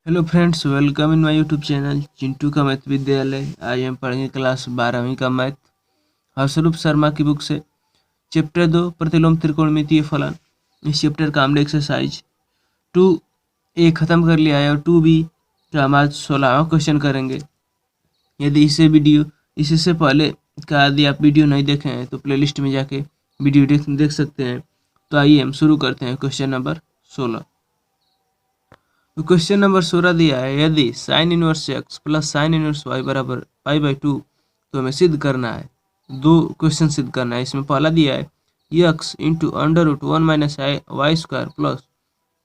Hello friends, welcome in my YouTube channel Chintu का math विद्यालय। आज हम पढ़ेंगे क्लास 12वीं का मैथ हर्षरूप शर्मा की बुक से चैप्टर 2 प्रतिलोम त्रिकोणमितीय फलन। इस चैप्टर का हमने एक्सरसाइज 2A ख़त्म कर लिया है और 2B का हम आज 16वां क्वेश्चन करेंगे। यदि इससे पहले का यदि आप वीडियो नहीं देखे हैं तो प्लेलिस्ट में जाके वीडियो देख सकते हैं। तो आइए हम शुरू करते हैं क्वेश्चन नंबर 16। तो क्वेश्चन नंबर 16 दिया है, यदि sine inverse x plus sine inverse y बराबर पाई बाई 2 तो हमें सिद्ध करना है। दो क्वेश्चन सिद्ध करना है। इसमें पहला दिया है x into under root 1 minus Y square plus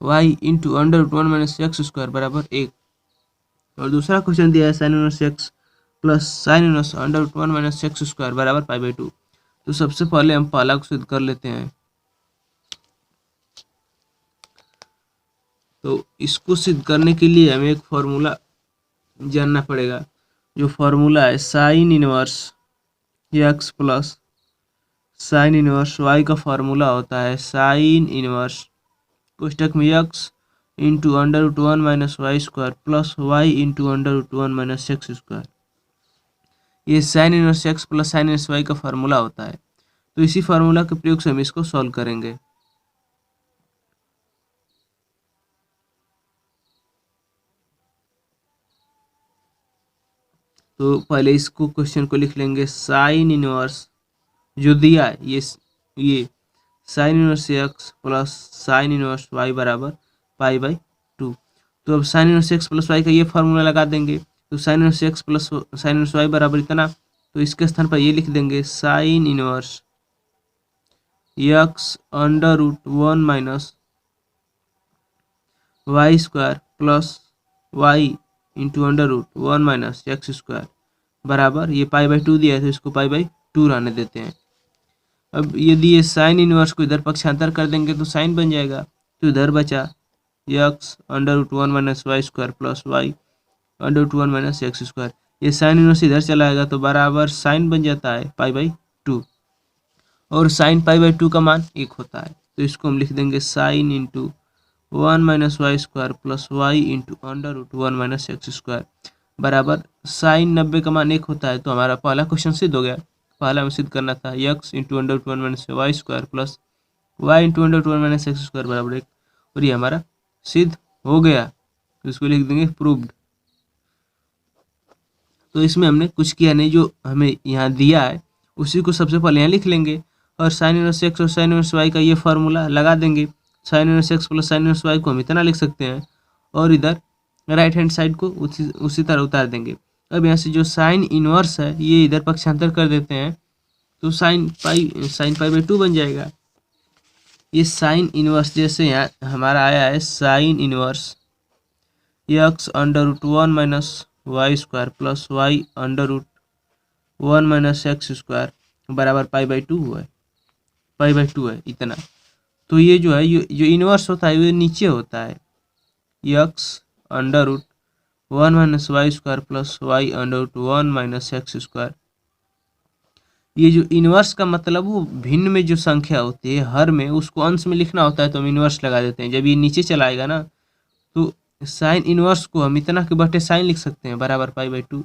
Y into under root 1 minus x square बराबर 1। और दूसरा क्वेश्चन दिया है sine inverse x plus sine inverse under root 1 minus x square बराबर पाई बाई 2। तो सबसे पहले हम पहला को सिद्ध कर लेते हैं। तो इसको सिद्ध करने के लिए हमें एक फॉर्मूला जानना पड़ेगा। जो फॉर्मूला है sine inverse x plus sine inverse Y का फॉर्मूला होता है साइन इनवर्स कोष्टक में X into under root 1 minus Y square plus Y into under root 1 minus x square. ये sine inverse x plus sine inverse Y का formula होता है। तो इसी फार्मूला के प्रयोग से हम इसको सॉल्व करेंगे। तो पहले इसको क्वेश्चन को लिख लेंगे साइन इनवर्स जो दिया है ये sine inverse x plus sine inverse y बराबर पाई बाई 2। तो अब sine inverse x plus y का ये फार्मूला लगा देंगे। तो sine inverse x plus sine inverse y बराबर इतना, तो इसके स्थान पर ये लिख देंगे sine inverse x under root 1 minus Y square plus Y into under root 1 minus x square बराबर ये पाई बाई 2 दिया है तो इसको पाई बाई 2 रहने देते हैं। अब यदि ये साइन इनवर्स को इधर पक्षांतर कर देंगे तो साइन बन जाएगा। तो इधर बचा x under root 1 minus Y square plus y under root 1 minus x square. ये साइन इनवर्स इधर चला आएगा तो बराबर साइन बन जाता है पाई बाई 2। और साइन पाई बाई 2 का मान 1 होता है। तो इसको हम लिख देंगे sine into 1 minus Y square plus Y into under root 1 minus x square बराबर साइन 90 का मान 1 होता है। तो हमारा पहला क्वेश्चन सिद्ध हो गया। पहला हमें सिद्ध करना था x into under root 1 minus Y square plus Y into under root 1 minus x square बराबर 1, और ये हमारा सिद्ध हो गया। तो इसको लिख देंगे प्रूव्ड। तो इसमें हमने कुछ किया नहीं, जो हमें यहाँ दिया है उसी को सबसे पहले यहाँ लिख लेंगे और साइन इनवर्स एक्स और साइन इनवर्स वाई का ये फार्मूला लगा देंगे। Sine inverse x plus sine inverse y को हम इतना लिख सकते हैं और इधर राइट हैंड साइड को उसी तरह उतार देंगे। अब यहाँ से जो साइन इनवर्स है ये इधर पक्षांतर कर देते हैं तो साइन पाई बाई 2 बन जाएगा। ये साइन इनवर्स जैसे यहाँ हमारा आया है sine inverse x under root 1 minus Y square plus y under root 1 minus x square बराबर पाई बाई 2 हुआ है, पाई बाई 2 है इतना। तो ये जो है जो इनवर्स होता है ये नीचे होता है x under root 1 minus Y square plus y under root 1 minus x square. ये जो इनवर्स का मतलब वो भिन्न में जो संख्या होती है हर में उसको अंश में लिखना होता है तो हम इनवर्स लगा देते हैं। जब ये नीचे चला आएगा ना तो साइन इनवर्स को हम इतना के बटे साइन लिख सकते हैं बराबर पाई बाई 2।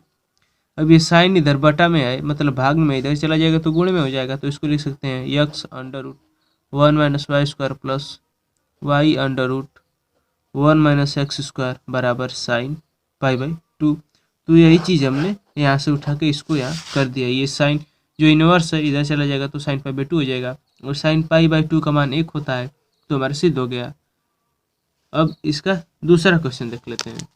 अब ये साइन इधर बटा में है मतलब भाग में, इधर चला जाएगा तो गुण में हो जाएगा। तो इसको लिख सकते हैं x under root 1 minus Y square plus y under root 1 minus x square बराबर साइन पाई बाई 2। तो यही चीज़ हमने यहाँ से उठा के इसको यहाँ कर दिया। ये साइन जो इनवर्स है इधर चला जाएगा तो साइन पाई बाई 2 हो जाएगा और साइन पाई बाई 2 का मान 1 होता है तो हमारा सिद्ध हो गया। अब इसका दूसरा क्वेश्चन देख लेते हैं।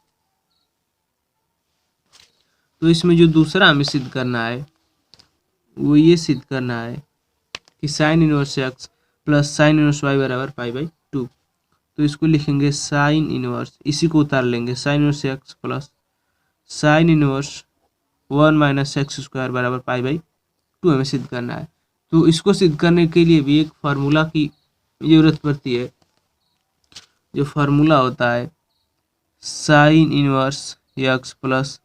तो इसमें जो दूसरा हमें सिद्ध करना है वो ये सिद्ध करना है कि sine inverse x plus sine inverse y बराबर पाई बाई 2। तो इसको लिखेंगे साइन इनवर्स, इसी को उतार लेंगे sign inverse x plus sine inverse 1 minus x square बराबर पाई बाई 2 हमें सिद्ध करना है। तो इसको सिद्ध करने के लिए भी एक फार्मूला की ज़रूरत पड़ती है। जो फार्मूला होता है sine inverse x plus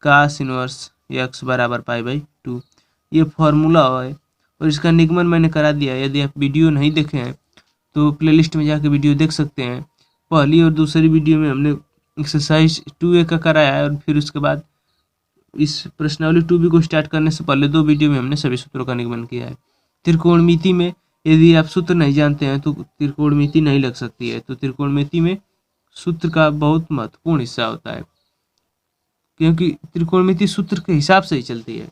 cos inverse x बराबर पाई बाई 2, ये फार्मूला है और इसका निगमन मैंने करा दिया। यदि आप वीडियो नहीं देखे हैं तो प्लेलिस्ट में जाकर वीडियो देख सकते हैं। पहली और दूसरी वीडियो में हमने एक्सरसाइज 2A का कराया है, और फिर उसके बाद इस प्रश्नावली 2B को स्टार्ट करने से पहले 2 वीडियो में हमने सभी सूत्रों का निगमन किया है। त्रिकोणमिति में यदि आप सूत्र नहीं जानते हैं तो त्रिकोणमिति नहीं लग सकती है। तो त्रिकोणमिति में सूत्र का बहुत महत्वपूर्ण हिस्सा होता है, क्योंकि त्रिकोणमिति सूत्र के हिसाब से ही चलती है,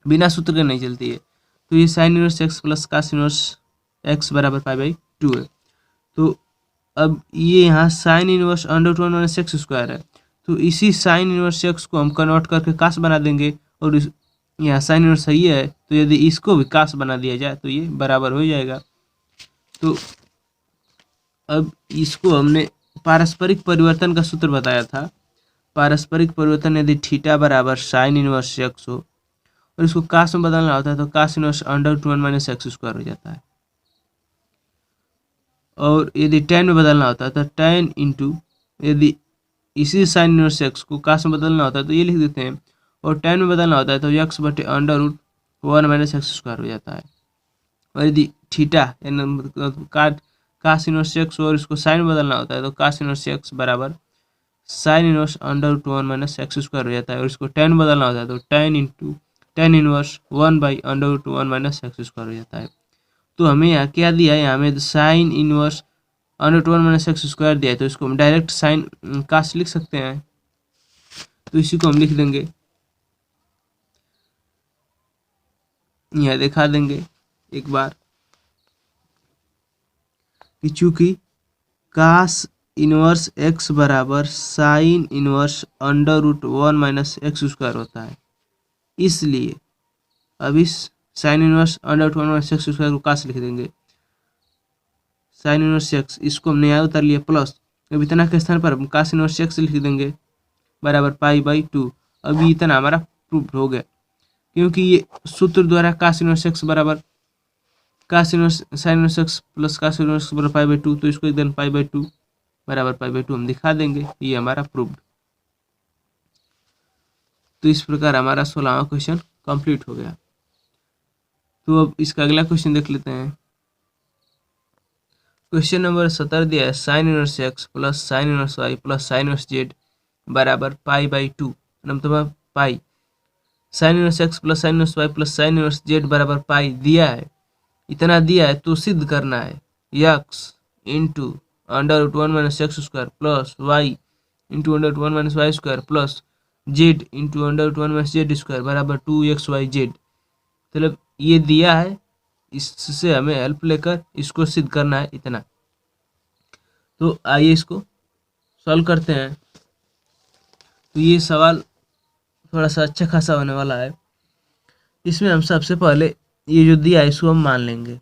बिना सूत्र के नहीं चलती है। तो ये sine inverse x plus cos inverse x बराबर पाई बाई 2 है। तो अब ये यहाँ sine inverse under root 1 minus x square है, तो इसी साइन इनवर्स एक्स को हम कन्वर्ट करके कास बना देंगे, और यहाँ साइन इनवर्स सही है, तो यदि इसको भी कास बना दिया जाए तो ये बराबर हो जाएगा। तो अब इसको हमने पारस्परिक परिवर्तन का सूत्र बताया था। पारस्परिक परिवर्तन यदि थीटा बराबर साइन इनवर्स एक्स हो और इसको कास में बदलना होता है तो cos inverse under root 1 minus x square हो जाता है, और यदि tan में बदलना होता है तो tan इंटू, यदि इसी साइन इनवर्स एक्स को कास में बदलना होता है तो ये लिख देते हैं, और tan में बदलना होता है तो एक्स बटे under root 1 minus x square हो जाता है। और यदि थीटा कास इनवर्स एक्स और इसको साइन में बदलना होता है तो कास इनवर्स एक्स बराबर sine inverse under root 1 minus x square हो जाता है, और इसको tan में बदलना होता है तो tan into tan inverse 1 by under root 1 minus x square हो जाता है। तो हमें यहाँ क्या दिया है, यहाँ हमें sine inverse under root 1 minus x square दिया है, तो इसको हम डायरेक्ट साइन कास लिख सकते हैं। तो इसी को हम लिख देंगे, यहाँ दिखा देंगे एक बार कि चूंकि कास इनवर्स एक्स बराबर sine inverse under root 1 minus x square होता है, इसलिए अब इस sine inverse under root 1 minus x square को कास लिख देंगे। साइन इनवर्स एक्स इसको हमने यहाँ उतार लिया प्लस, अब इतना के स्थान पर हम कास इनवर्स एक्स लिख देंगे बराबर पाई बाई 2। अभी इतना हमारा प्रूफ हो गया, क्योंकि ये सूत्र द्वारा कास इनवर्स एक्स बराबर cos inverse sine inverse x plus cos inverse बराबर पाई बाई 2, तो इसको एकदम पाई बाई 2 बराबर पाई बाई 2 हम दिखा देंगे, ये हमारा प्रूफ। तो इस प्रकार हमारा 16वां क्वेश्चन कंप्लीट हो गया। तो अब इसका अगला क्वेश्चन देख लेते हैं। क्वेश्चन नंबर 17 दिया है sine inverse x plus sine inverse Y plus sine inverse Z बराबर पाई बाई 2, मतलब pi. Sine inverse x plus sine inverse Y plus sine inverse Z बराबर पाई दिया है, इतना दिया है, तो सिद्ध करना है x into under root 1 minus x square plus Y into under root 1 minus Y square plus z into under root 1 minus z square बराबर 2xyz। मतलब ये दिया है, इससे हमें हेल्प लेकर इसको सिद्ध करना है इतना। तो आइए इसको सॉल्व करते हैं। तो ये सवाल थोड़ा सा अच्छा खासा होने वाला है। इसमें हम सबसे पहले ये जो दिया है इसको हम मान लेंगे,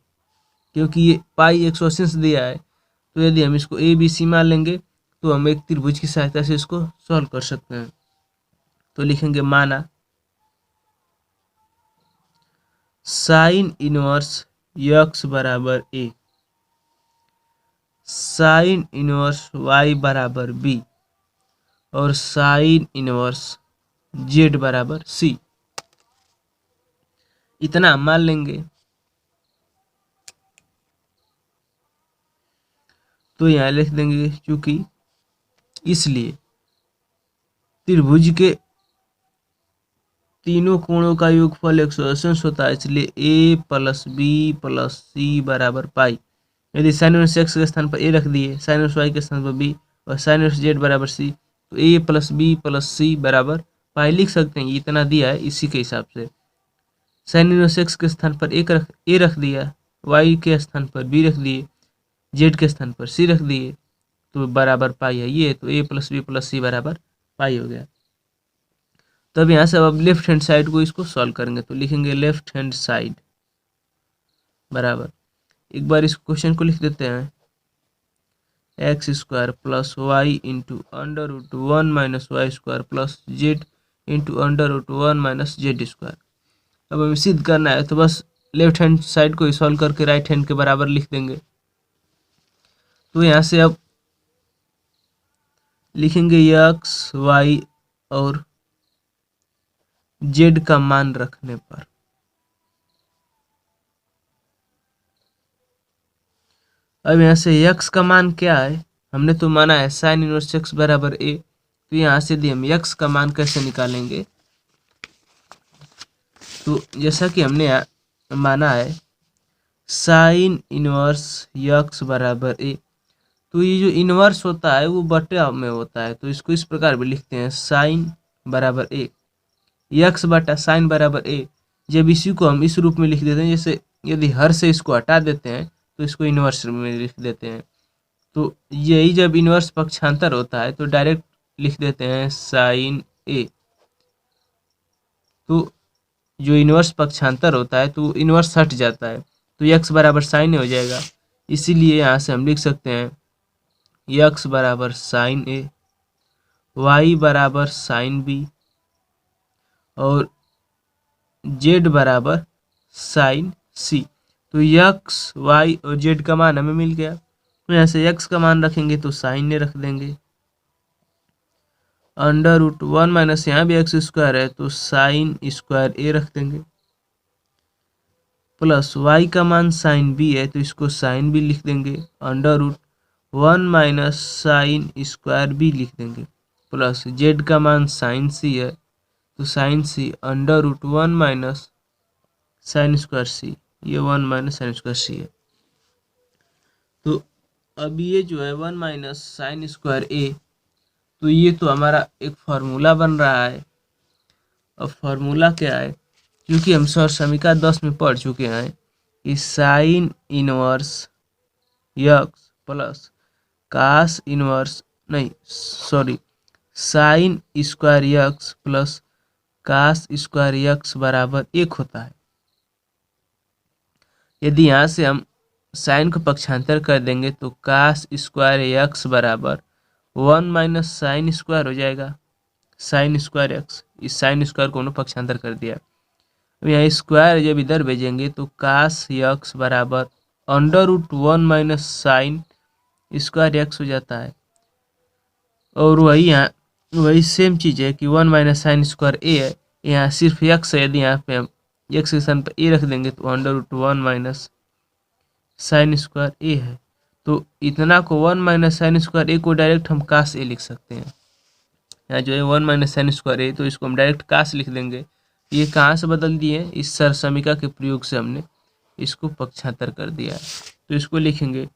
क्योंकि ये पाई 180 से दिया है, तो यदि हम इसको ए बी सी मान लेंगे तो हम एक त्रिभुज की सहायता से इसको सॉल्व कर सकते हैं। तो लिखेंगे माना साइन इनवर्स एक्स बराबर ए, साइन इनवर्स वाई बराबर बी और साइन इनवर्स जेड बराबर सी, इतना हम मान लेंगे। तो यहाँ लिख देंगे क्योंकि इसलिए त्रिभुज के तीनों कोणों का योगफल 180 होता है, इसलिए a प्लस बी प्लस सी बराबर पाई। यदि साइन इनवर्स एक्स के स्थान पर a रख दिए, साइन इनवर्स वाई के स्थान पर b और साइन इनवर्स जेड बराबर सी, तो a प्लस बी प्लस सी बराबर पाई लिख सकते हैं। इतना दिया है, इसी के हिसाब से साइन इनवर्स एक्स के स्थान पर a रख दिया, y के स्थान पर b रख दिए, z के स्थान पर c रख दिए, तो बराबर पाई है ये, तो a प्लस बी प्लस सी बराबर पाई हो गया। तब यहाँ से अब लेफ्ट हैंड साइड को इसको सॉल्व करेंगे, तो लिखेंगे लेफ्ट हैंड साइड बराबर, एक बार इस क्वेश्चन को लिख देते हैं, x square plus Y into under root 1 minus Y square plus z into under root 1 minus z square. अब हमें सिद्ध करना है, तो बस लेफ्ट हैंड साइड को ही सॉल्व करके राइट हैंड के बराबर लिख देंगे। तो यहाँ से अब लिखेंगे एक्स वाई और जेड का मान रखने पर अब यहाँ से x का मान क्या है हमने तो माना है साइन इनवर्स एक्स बराबर ए, तो यहाँ से यदि हम एक्स का मान कैसे निकालेंगे, तो जैसा कि हमने माना है साइन इनवर्स एक्स बराबर ए, तो ये जो इनवर्स होता है वो बटा में होता है, तो इसको इस प्रकार भी लिखते हैं साइन बराबर ए, एक्स बटा साइन बराबर ए। जब इसी को हम इस रूप में लिख देते हैं, जैसे यदि हर से इसको हटा देते हैं तो इसको इनवर्स में लिख देते हैं, तो यही जब इनवर्स पक्षांतर होता है तो डायरेक्ट लिख देते हैं साइन ए। तो जो इनवर्स पक्षांतर होता है तो इनवर्स हट जाता है, तो एक्स बराबर साइन ए हो जाएगा। इसीलिए यहाँ से हम लिख सकते हैं एक्स बराबर साइन ए, वाई बराबर साइन बी और जेड बराबर साइन सी। तो एक्स वाई और जेड का मान हमें मिल गया, तो यहाँ से एक्स का मान रखेंगे तो साइन ए रख देंगे, अंडर रूट 1 माइनस यहाँ भी एक्स स्क्वायर है तो साइन स्क्वायर ए रख देंगे, प्लस वाई का मान साइन बी है तो इसको साइन बी लिख देंगे, under root 1 minus sine square b लिख देंगे, प्लस जेड का मान साइन सी है तो sine C under root 1 minus sine square C, ये 1 माइनस साइन स्क्वायर सी है। तो अब ये जो है 1 माइनस साइन स्क्वायर ए, तो ये तो हमारा एक फार्मूला बन रहा है। अब फार्मूला क्या है, क्योंकि हम समीकरण 10 में पढ़ चुके हैं कि sine inverse x plus cos inverse नहीं sorry sine square X plus cos square X बराबर 1 होता है। यदि यहाँ से हम साइन को पक्षांतर कर देंगे तो कास स्क्वायर एक्स बराबर 1 माइनस साइन स्क्वायर हो जाएगा, साइन स्क्वायर एक्स, इस साइन स्क्वायर को उन्होंने पक्षांतर कर दिया। अब यहाँ स्क्वायर जब इधर भेजेंगे तो कास एक्स बराबर under root 1 minus sine square x हो जाता है। और वही सेम चीज़ है कि 1 माइनस साइन स्क्वायर ए है, यहाँ सिर्फ एक्स है, यदि यहाँ पे हम एक्स के स्थान पर ए रख देंगे तो under root 1 minus sine square A है। तो इतना को 1 माइनस साइन स्क्वायर ए को डायरेक्ट हम कास ए लिख सकते हैं। यहाँ जो है 1 माइनस साइन स्क्वायर ए, तो इसको हम डायरेक्ट कास लिख देंगे। ये कहाँ से बदल दिए, इस समीकरण के प्रयोग से हमने इसको पक्षांतर कर दिया है, तो इसको लिखेंगे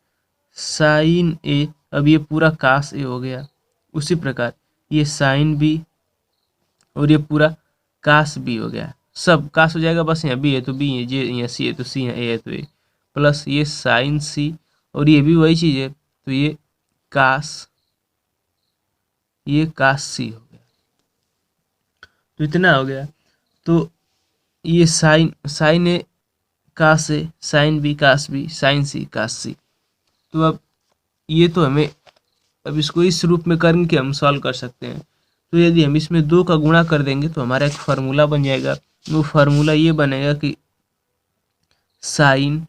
साइन ए। अब ये पूरा कास ए हो गया, उसी प्रकार ये साइन बी और ये पूरा कास बी हो गया, सब कास हो जाएगा, बस यहाँ बी है तो बी है, जे यहाँ सी है तो सी, यहाँ ए है तो ए, प्लस ये साइन सी और ये भी वही चीज़ है तो ये कास सी हो गया। तो इतना हो गया, तो ये sine A cos A, sine B cos B, sine C cos C. तो अब ये तो हमें अब इसको इस रूप में करके हम सॉल्व कर सकते हैं। तो यदि हम इसमें 2 का गुणा कर देंगे तो हमारा एक फार्मूला बन जाएगा। वो फार्मूला ये बनेगा कि साइन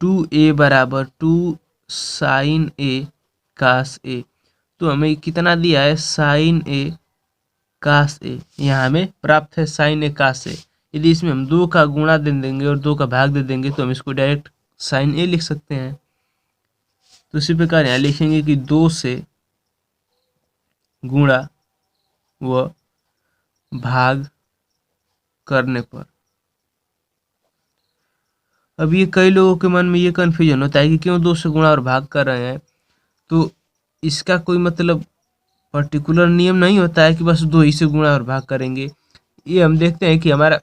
2a बराबर 2 साइन ए कास ए। तो हमें कितना दिया है, साइन ए कास ए, यहाँ हमें प्राप्त है साइन ए कास ए। यदि इसमें हम 2 का गुणा दे देंगे और 2 का भाग दे देंगे तो हम इसको डायरेक्ट साइन ए लिख सकते हैं। तो इसी प्रकार यहाँ लिखेंगे कि 2 से गुणा व भाग करने पर। अब ये कई लोगों के मन में ये कन्फ्यूजन होता है कि क्यों 2 से गुणा और भाग कर रहे हैं। तो इसका कोई मतलब पर्टिकुलर नियम नहीं होता है कि बस 2 ही से गुणा और भाग करेंगे। ये हम देखते हैं कि हमारा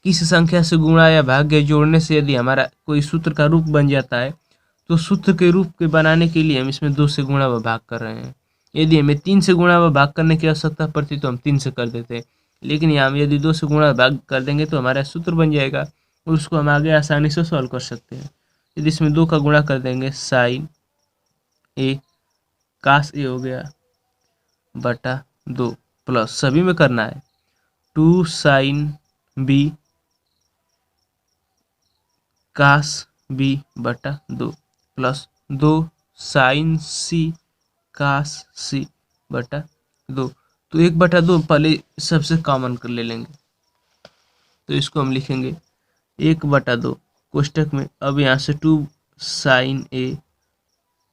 किस संख्या से गुणा या भाग या जोड़ने से यदि हमारा कोई सूत्र का रूप बन जाता है तो सूत्र के रूप के बनाने के लिए हम इसमें 2 से गुणा व भाग कर रहे हैं। यदि हमें 3 से गुणा व भाग करने की आवश्यकता पड़ती तो हम 3 से कर देते, लेकिन यहाँ हम यदि 2 से गुणा भाग कर देंगे तो हमारा सूत्र बन जाएगा और उसको हम आगे आसानी से सॉल्व कर सकते हैं। यदि इसमें 2 का गुणा कर देंगे, साइन ए कास ए हो गया बटा 2, प्लस सभी में करना है 2 साइन बी कास बी बटा 2, प्लस 2 साइन सी कास सी बटा 2। तो 1/2 पहले सबसे कॉमन कर ले लेंगे, तो इसको हम लिखेंगे 1/2 कोष्टक में। अब यहाँ से 2 साइन ए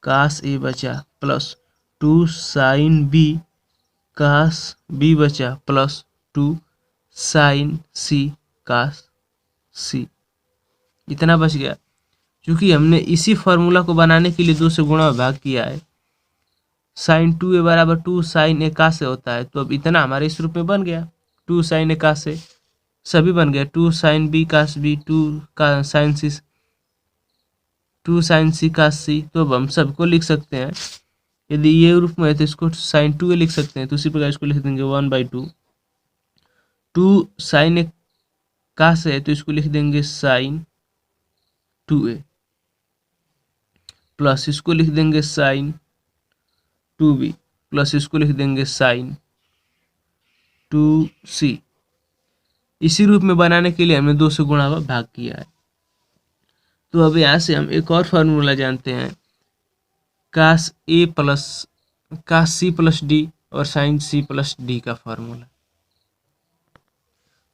कास ए बचा plus 2 sine B cos b बचा प्लस 2 साइन सी कास सी। इतना बच गया। क्योंकि हमने इसी फॉर्मूला को बनाने के लिए 2 से गुणा भाग किया है। साइन 2a बराबर 2 साइन ए का से होता है, तो अब इतना हमारे इस रूप में बन गया 2 साइन ए का से, सभी बन गया 2 साइन बी कास बी 2 का साइन सी 2 साइन सी कास सी। तो अब हम सबको लिख सकते हैं, यदि ये रूप में है तो इसको साइन 2a लिख सकते हैं, तो उसी प्रकार इसको लिख देंगे 1/2। 2 साइन ए का से है तो इसको लिख देंगे साइन 2a प्लस इसको लिख देंगे साइन 2b प्लस इसको लिख देंगे साइन 2c। इसी रूप में बनाने के लिए हमने 2 से गुणा भाग किया है। तो अब यहाँ से हम एक और फार्मूला जानते हैं, कास सी प्लस डी और साइन सी प्लस डी का फार्मूला।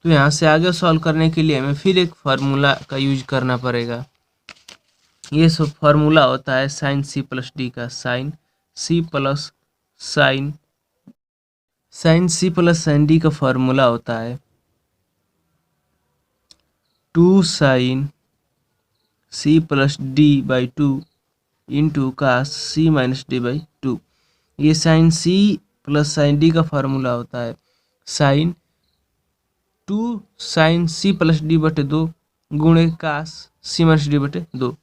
तो यहाँ से आगे सॉल्व करने के लिए हमें फिर एक फार्मूला का यूज करना पड़ेगा। ये सब फार्मूला होता है साइन सी प्लस डी का। Sine c plus sine d का फार्मूला होता है 2 sine c plus d by 2 into cos c minus d by 2। ये sine c plus sine d का फार्मूला होता है sine 2 sine c plus d बटे 2 गुणे कास सी माइनस डी बटे 2।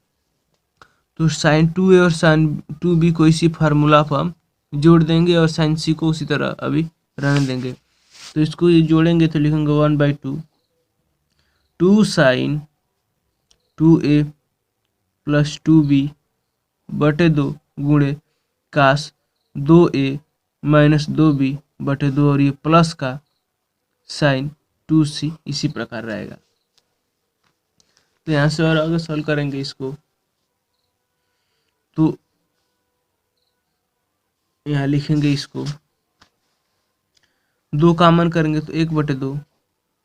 तो साइन 2a और साइन 2b को इसी फार्मूला पर हम जोड़ देंगे और साइन सी को उसी तरह अभी रहने देंगे। तो इसको ये जोड़ेंगे तो लिखेंगे 1/2 2 साइन 2a प्लस 2b बटे 2 गुणे कास 2a माइनस 2b बटे 2 और ये प्लस का साइन 2c इसी प्रकार रहेगा। तो यहाँ से और आगे सॉल्व करेंगे इसको, तो यहाँ लिखेंगे इसको 2 कॉमन करेंगे तो 1/2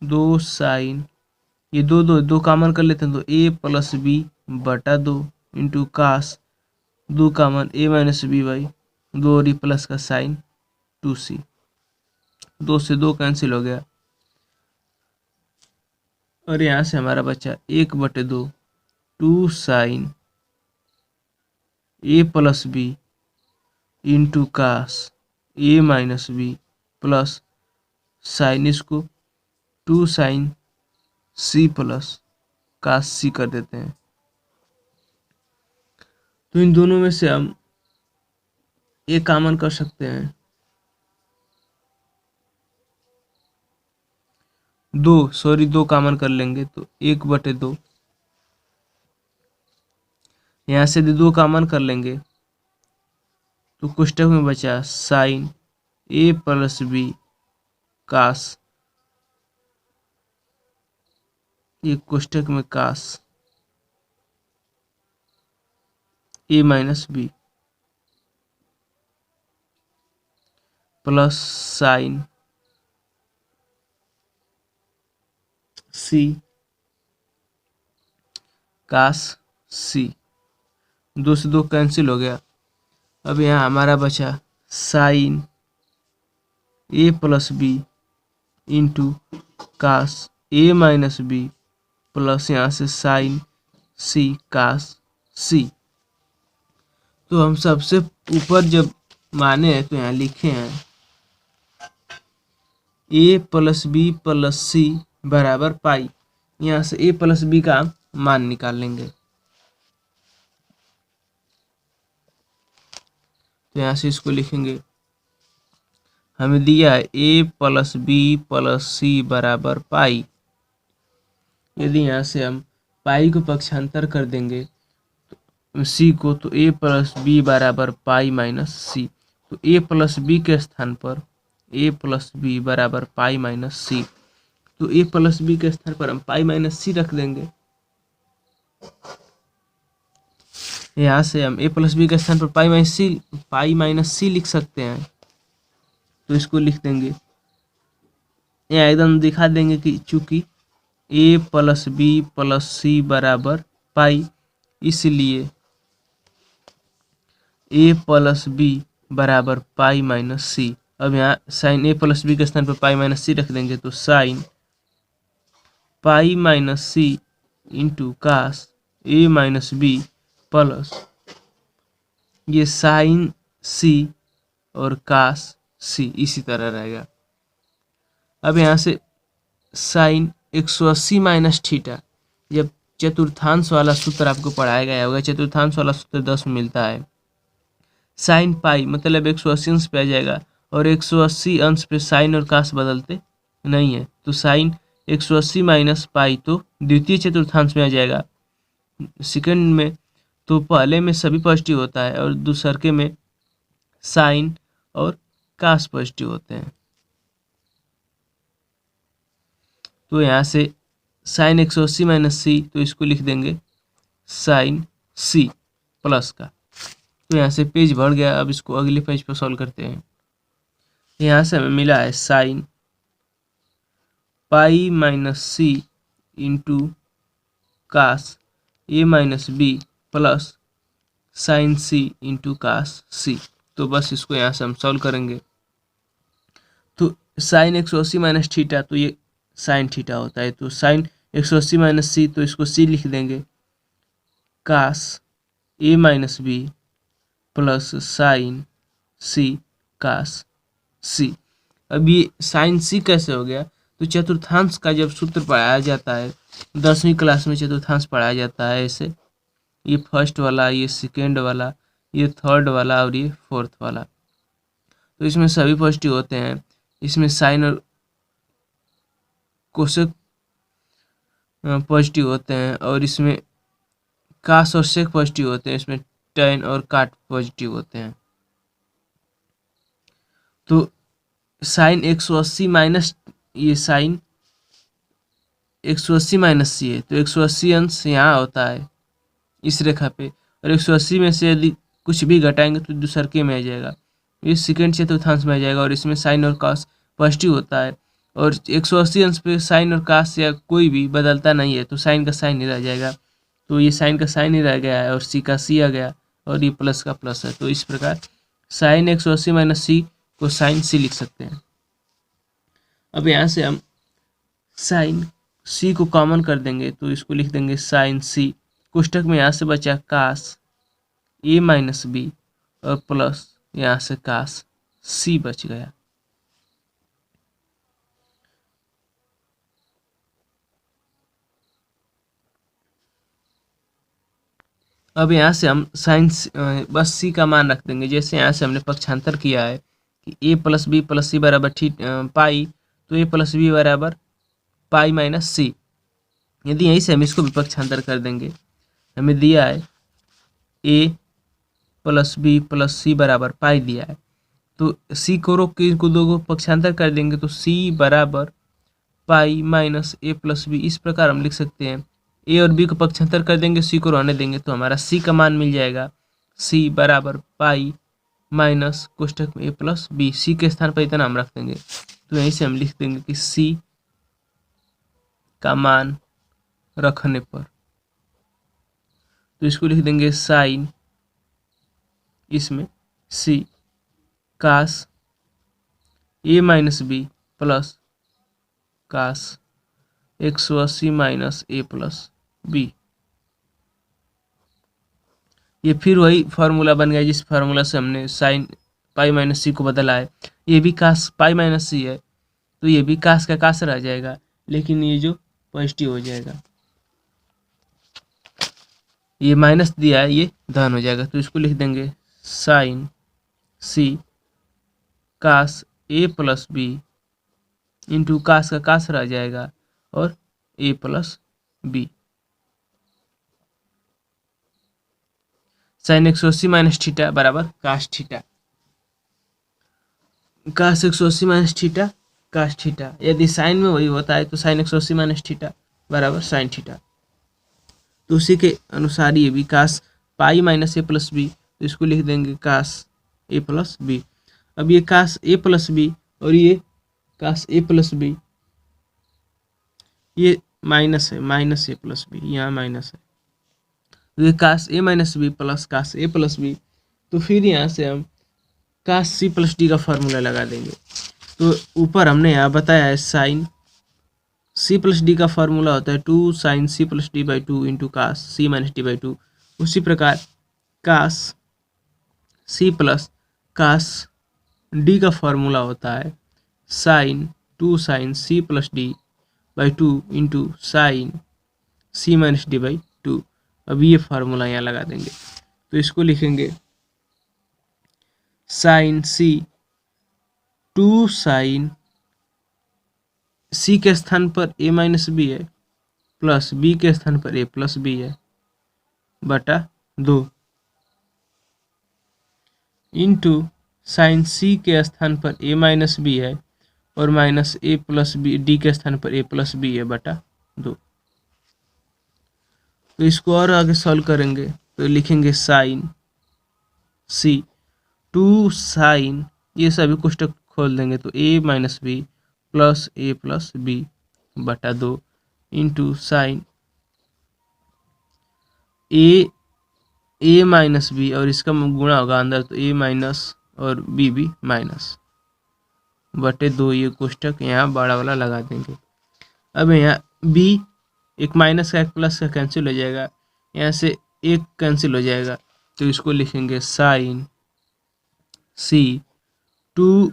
2 साइन ये 2 कॉमन कर लेते हैं तो a प्लस बी बटा 2 into cos 2 common a minus b by 2 और ये प्लस का साइन 2c। 2 से 2 कैंसिल हो गया और यहाँ से हमारा बचा 1/2 2 sine a plus B into cos a minus B plus sine इसको 2 sine c plus cos c कर देते हैं। तो इन दोनों में से हम एक कॉमन कर सकते हैं 2 कॉमन कर लेंगे तो 1/2 यहाँ से 2 कॉमन कर लेंगे तो कोष्टक में बचा sine a plus b cos ये कोष्टक में cos a minus B plus sine c cos c। 2 से 2 कैंसिल हो गया। अब यहाँ हमारा बचा sine a plus B into cos a minus B plus यहाँ से साइन c कास c। तो हम सबसे ऊपर जब माने हैं तो यहाँ लिखे हैं a प्लस बी प्लस सी बराबर पाई। यहाँ से a प्लस बी का मान निकाल लेंगे। तो यहाँ से इसको लिखेंगे, हमें दिया है a प्लस बी प्लस सी बराबर पाई। यदि यहाँ से हम पाई को पक्षांतर कर देंगे सी को तो a प्लस बी बराबर पाई माइनस सी। तो a प्लस बी के स्थान पर a प्लस बी बराबर पाई माइनस सी। तो a प्लस बी के स्थान पर हम पाई माइनस सी रख देंगे। यहाँ से हम a प्लस बी के स्थान पर पाई माइनस सी लिख सकते हैं। तो इसको लिख देंगे, यहाँ एकदम दिखा देंगे कि चूंकि a प्लस बी प्लस सी बराबर पाई, इसलिए ए प्लस बी बराबर पाई माइनस सी। अब यहाँ साइन ए प्लस बी के स्थान पर पाई माइनस सी रख देंगे, तो साइन पाई माइनस सी इंटू कास ए माइनस बी प्लस ये साइन सी और कास सी इसी तरह रहेगा। अब यहाँ से साइन 180 माइनस थीटा, जब चतुर्थांश वाला सूत्र आपको पढ़ाया गया होगा, चतुर्थांश वाला सूत्र 10 में मिलता है। साइन पाई मतलब 180 अंश पे आ जाएगा, और 180 अंश पे साइन और कास बदलते नहीं है, तो साइन 180 माइनस पाई तो द्वितीय चतुर्थांश में आ जाएगा। सेकंड में तो पहले में सभी पॉजिटिव होता है और दूसरके में साइन और कास पॉजिटिव होते हैं। तो यहाँ से साइन 180 माइनस सी, तो इसको लिख देंगे साइन सी प्लस का। तो यहाँ से पेज भर गया। अब इसको अगले पेज पर सॉल्व करते हैं। यहाँ से हमें मिला है साइन पाई माइनस सी इंटू कास ए माइनस बी प्लस साइन सी इंटू कास सी। तो बस इसको यहाँ से हम सॉल्व करेंगे। तो साइन 180 माइनस थीटा, तो ये साइन थीटा होता है, तो साइन 180 माइनस सी, तो इसको सी लिख देंगे, कास ए माइनस बी प्लस साइन सी कास सी। अब ये साइन सी कैसे हो गया? तो चतुर्थांश का जब सूत्र पढ़ाया जाता है 10वीं क्लास में, चतुर्थांश पढ़ाया जाता है ऐसे, ये फर्स्ट वाला, ये सेकेंड वाला, ये थर्ड वाला और ये फोर्थ वाला। तो इसमें सभी पॉजिटिव होते हैं। इसमें साइन और कोसेक पॉजिटिव होते हैं, और इसमें कास और सेक पॉजिटिव होते हैं। इसमें टैन और काट पॉजिटिव होते हैं। तो साइन 180 माइनस, ये साइन 180 माइनस सी है, तो 180 अंश यहाँ होता है इस रेखा पे, और 180 में से यदि कुछ भी घटाएंगे तो दूसरके में आ जाएगा, ये सेकेंड चतुर्थांश में आ जाएगा। और इसमें साइन और कास पॉजिटिव होता है, और 180 अंश पे साइन और कास या कोई भी बदलता नहीं है, तो साइन का साइन ही रह जाएगा। तो ये साइन का साइन ही रह गया है, और सी का सी आ गया, और ये प्लस का प्लस है। तो इस प्रकार साइन 180 माइनस सी को साइन सी लिख सकते हैं। अब यहाँ से हम साइन सी को कॉमन कर देंगे, तो इसको लिख देंगे साइन सी। कोष्टक में यहाँ से बचा कास ए माइनस बी और प्लस यहाँ से कास सी बच गया। अब यहाँ से हम साइन बस सी का मान रख देंगे। जैसे यहाँ से हमने पक्षांतर किया है कि ए प्लस बी प्लस सी बराबर पाई, तो ए प्लस बी बराबर पाई माइनस सी। यदि यहीं से हम इसको भी पक्षांतर कर देंगे, हमें दिया है ए प्लस बी प्लस सी बराबर पाई दिया है, तो सी को रोक के इनको दो को पक्षांतर कर देंगे, तो सी बराबर पाई माइनस ए प्लस बी। इस प्रकार हम लिख सकते हैं। ए और बी को पक्षांतर कर देंगे, सी को रहने देंगे, तो हमारा सी का मान मिल जाएगा, सी बराबर पाई माइनस कोष्टक में ए प्लस बी। सी के स्थान पर इतना हम रख देंगे, तो यहीं से हम लिख देंगे कि सी का मान रखने पर, तो इसको लिख देंगे साइन, इसमें सी कास ए minus B plus cos 180 minus ए प्लस बी। ये फिर वही फार्मूला बन गया जिस फार्मूला से हमने साइन पाई माइनस सी को बदला है। ये भी कास पाई माइनस सी है, तो ये भी कास का कास रह जाएगा, लेकिन ये जो पॉजिटिव हो जाएगा, ये माइनस दिया है ये धन हो जाएगा। तो इसको लिख देंगे साइन सी कास ए प्लस बी इंटू कास का कास रह जाएगा और A plus B. Sine 180 minus theta बराबर cos theta. Cos 180 minus theta cos theta. यदि साइन में वही होता है तो साइन 180 माइनस थीटा बराबर साइन थीटा। तो उसी के अनुसार ये भी कास पाई माइनस ए प्लस बी, तो इसको लिख देंगे कास ए प्लस बी। अब ये कास ए प्लस बी और ये कास ए प्लस बी, ये माइनस है, माइनस ए प्लस बी, यहाँ माइनस है, तो ये कास ए माइनस बी प्लस कास ए प्लस बी। तो फिर यहाँ से हम कास सी प्लस डी का फार्मूला लगा देंगे। तो ऊपर हमने यहाँ बताया है साइन सी प्लस डी का फार्मूला होता है 2 sine c plus d by 2 into cos c minus d by 2। उसी प्रकार cos c plus cos d का फार्मूला होता है sine 2 sine c plus d by 2 into sine c minus d by 2। अब ये फार्मूला यहाँ लगा देंगे, तो इसको लिखेंगे साइन सी 2 साइन सी के स्थान पर ए माइनस बी है प्लस बी के स्थान पर ए प्लस बी है बटा 2 इंटू साइन सी के स्थान पर ए माइनस बी है और माइनस ए प्लस बी डी के स्थान पर ए प्लस बी है बटा 2। तो इसको और आगे सॉल्व करेंगे तो लिखेंगे साइन सी 2 साइन ये सभी कोष्टक खोल देंगे तो ए माइनस बी प्लस बी बटा 2 इंटू साइन ए माइनस बी और इसका गुणा होगा अंदर तो ए माइनस और बी माइनस बटे 2। ये कोष्टक यहाँ बड़ा वाला लगा देंगे। अब यहाँ बी एक माइनस का एक प्लस का कैंसिल हो जाएगा, यहाँ से एक कैंसिल हो जाएगा तो इसको लिखेंगे साइन सी 2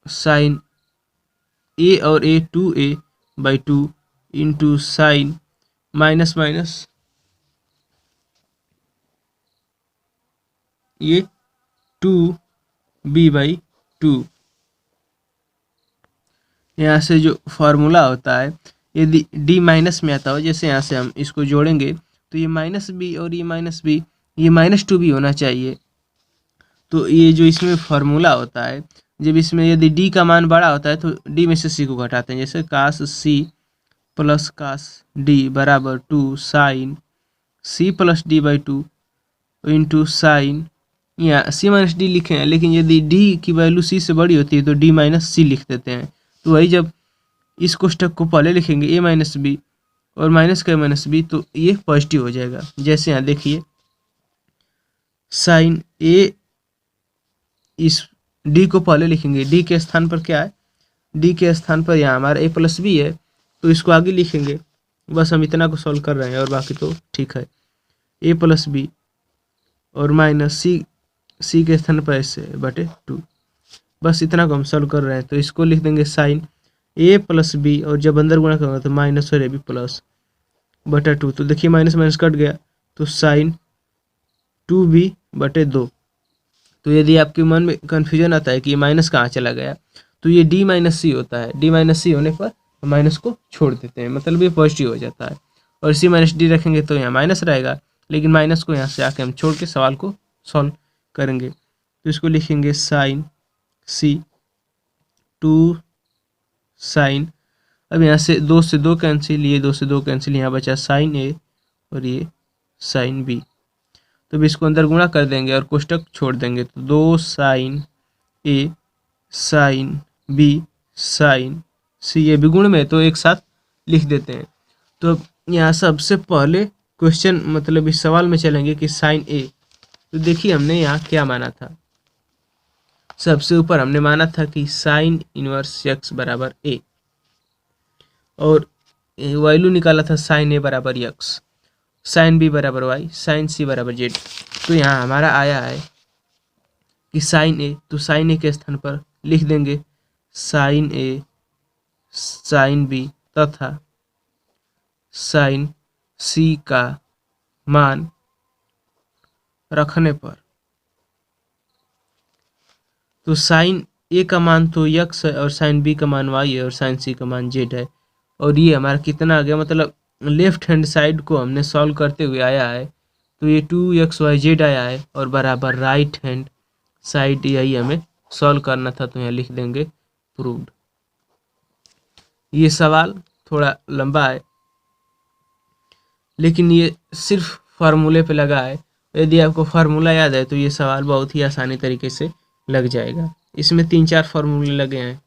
साइन ए और ए 2a by 2 into sign minus minus ये 2b बाई 2। यहाँ से जो फार्मूला होता है यदि d माइनस में आता हो, जैसे यहाँ से हम इसको जोड़ेंगे तो ये माइनस बी और ये माइनस बी ये माइनस 2b होना चाहिए। तो ये जो इसमें फार्मूला होता है जब इसमें यदि d का मान बड़ा होता है तो d में से c को घटाते हैं, जैसे cos c plus cos d बराबर 2 sine c plus d by 2 into sine यहाँ c माइनस डी लिखे हैं, लेकिन यदि d की वैल्यू c से बड़ी होती है तो d माइनस c लिख देते हैं। तो वही जब इस कोष्टक को पहले लिखेंगे a माइनस बी और माइनस का माइनस बी तो ये पॉजिटिव हो जाएगा। जैसे यहाँ देखिए साइन a इस d को पहले लिखेंगे, d के स्थान पर क्या है, d के स्थान पर यहाँ हमारा a प्लस बी है तो इसको आगे लिखेंगे। बस हम इतना को सॉल्व कर रहे हैं और बाकी तो ठीक है। a प्लस बी और माइनस सी के स्थान पर ऐसे बटे 2, बस इतना को हम सॉल्व कर रहे हैं। तो इसको लिख देंगे साइन a प्लस बी और जब अंदर गुणा करेंगे तो माइनस और ए बी प्लस बटा 2। तो देखिए माइनस माइनस कट गया तो साइन 2b बटे 2। तो यदि आपके मन में कन्फ्यूजन आता है कि ये माइनस कहाँ चला गया तो ये d माइनस सी होता है। d माइनस सी होने पर माइनस को छोड़ देते हैं, मतलब ये पॉजिटिव हो जाता है। और c माइनस डी रखेंगे तो यहाँ माइनस रहेगा, लेकिन माइनस को यहाँ से आके हम छोड़ के सवाल को सॉल्व करेंगे। तो इसको लिखेंगे साइन सी 2 साइन, अब यहाँ से 2 से 2 कैंसिल, ये 2 से 2 कैंसिल, यहाँ बचा साइन ए और ये साइन बी। तो भी इसको अंदर गुणा कर देंगे और कोष्टक छोड़ देंगे तो 2 साइन ए साइन बी साइन सी, ये भी गुण में तो एक साथ लिख देते हैं। तो यहाँ सबसे पहले क्वेश्चन मतलब इस सवाल में चलेंगे कि साइन ए, तो देखिए हमने यहाँ क्या माना था। सबसे ऊपर हमने माना था कि साइन इनवर्स एक्स बराबर ए और वैल्यू निकाला था साइन ए बराबर एक्स, साइन बी बराबर वाई, साइन सी बराबर जेड। तो यहाँ हमारा आया है कि साइन ए, तो साइन ए के स्थान पर लिख देंगे साइन ए साइन बी तथा साइन सी का मान रखने पर, तो साइन ए का मान तो यक्स है और साइन बी का मान वाई है और साइन सी का मान जेड है। और ये हमारा कितना आ गया, मतलब लेफ्ट हैंड साइड को हमने सॉल्व करते हुए आया है तो ये 2xyz आया है और बराबर राइट हैंड साइड यही हमें सॉल्व करना था, तो यहाँ लिख देंगे प्रूव्ड। ये सवाल थोड़ा लंबा है लेकिन ये सिर्फ फार्मूले पे लगा है। यदि आपको फार्मूला याद है तो ये सवाल बहुत ही आसानी तरीके से लग जाएगा। इसमें 3-4 फार्मूले लगे हैं,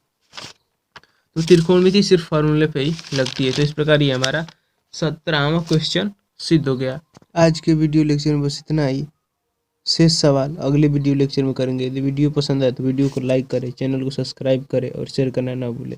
तो त्रिकोणमिति सिर्फ फार्मूले पे ही लगती है। तो इस प्रकार ये हमारा 17वां क्वेश्चन सिद्ध हो गया। आज के वीडियो लेक्चर में बस इतना ही। शेष सवाल अगले वीडियो लेक्चर में करेंगे। यदि वीडियो पसंद आए तो वीडियो को लाइक करें, चैनल को सब्सक्राइब करें और शेयर करना ना भूलें।